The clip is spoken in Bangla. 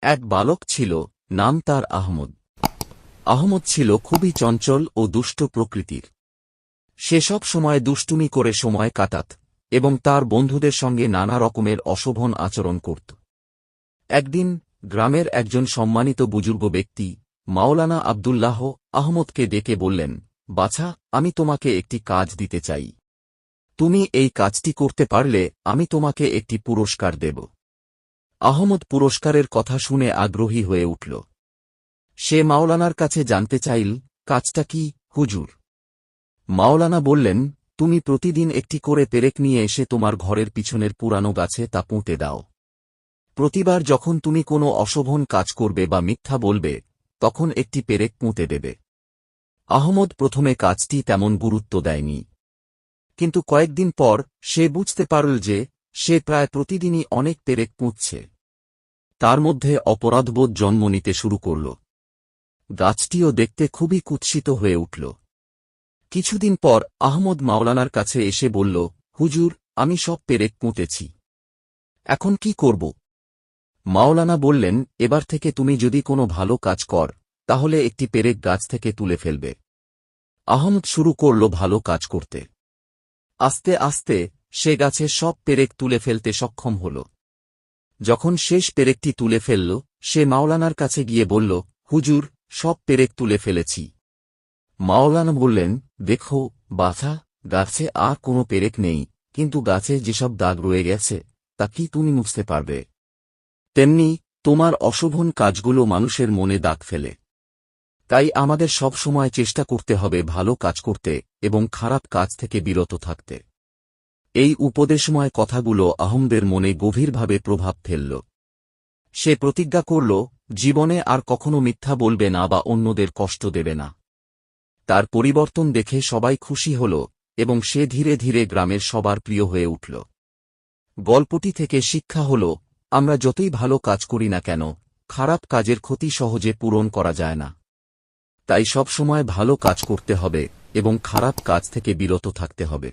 এক বালক ছিল, নাম তার আহমদ। আহমদ ছিল খুবই চঞ্চল ও দুষ্ট প্রকৃতির। সে সব সময় দুষ্টুমি করে সময় কাটাত এবং তার বন্ধুদের সঙ্গে নানা রকমের অশোভন আচরণ করত। একদিন গ্রামের একজন সম্মানিত বুজুর্গ ব্যক্তি মাওলানা আব্দুল্লাহ আহমদকে ডেকে বললেন, বাছা, আমি তোমাকে একটি কাজ দিতে চাই। তুমি এই কাজটি করতে পারলে আমি তোমাকে একটি পুরস্কার দেব। আহমদ পুরস্কারের কথা শুনে আগ্রহী হয়ে উঠল। সে মাওলানার কাছে জানতে চাইল, কাজটা কি হুজুর? মাওলানা বললেন, তুমি প্রতিদিন একটি করে পেরেক নিয়ে এসে তোমার ঘরের পিছনের পুরানো গাছে তা পুঁতে দাও। প্রতিবার যখন তুমি কোনো অশোভন কাজ করবে বা মিথ্যা বলবে, তখন একটি পেরেক পুঁতে দেবে। আহমদ প্রথমে কাজটি তেমন গুরুত্ব দেয়নি, কিন্তু কয়েকদিন পর সে বুঝতে পারল যে সে প্রায় প্রতিদিনই অনেক পেরেক পুঁতছে। তার মধ্যে অপরাধবোধ জন্ম নিতে শুরু করল। গাছটিও দেখতে খুবই কুৎসিত হয়ে উঠল। কিছুদিন পর আহমদ মাওলানার কাছে এসে বলল, হুজুর, আমি সব পেরেক পুঁতেছি, এখন কি করব? মাওলানা বললেন, এবার থেকে তুমি যদি কোনো ভালো কাজ কর, তাহলে একটি পেরেক গাছ থেকে তুলে ফেলবে। আহমদ শুরু করল ভালো কাজ করতে। আস্তে আস্তে সে গাছের সব পেরেক তুলে ফেলতে সক্ষম হল। যখন শেষ পেরেকটি তুলে ফেলল, সে মাওলানার কাছে গিয়ে বলল, হুজুর, সব পেরেক তুলে ফেলেছি। মাওলানা বললেন, দেখো বাছা, গাছে আর কোনো পেরেক নেই, কিন্তু গাছে যেসব দাগ রয়ে গেছে তা কি তুমি মুছতে পারবে? তেমনি তোমার অশোভন কাজগুলো মানুষের মনে দাগ ফেলে। তাই আমাদের সব সময় চেষ্টা করতে হবে ভালো কাজ করতে এবং খারাপ কাজ থেকে বিরত থাকতে। এই উপদেশময় কথাগুলো আহমদের মনে গভীরভাবে প্রভাব ফেলল। সে প্রতিজ্ঞা করল, জীবনে আর কখনো মিথ্যা বলবে না বা অন্যদের কষ্ট দেবে না। তার পরিবর্তন দেখে সবাই খুশি হল এবং সে ধীরে ধীরে গ্রামের সবার প্রিয় হয়ে উঠল। গল্পটি থেকে শিক্ষা হল, আমরা যতই ভালো কাজ করি না কেন, খারাপ কাজের ক্ষতি সহজে পূরণ করা যায় না। তাই সবসময় ভালো কাজ করতে হবে এবং খারাপ কাজ থেকে বিরত থাকতে হবে।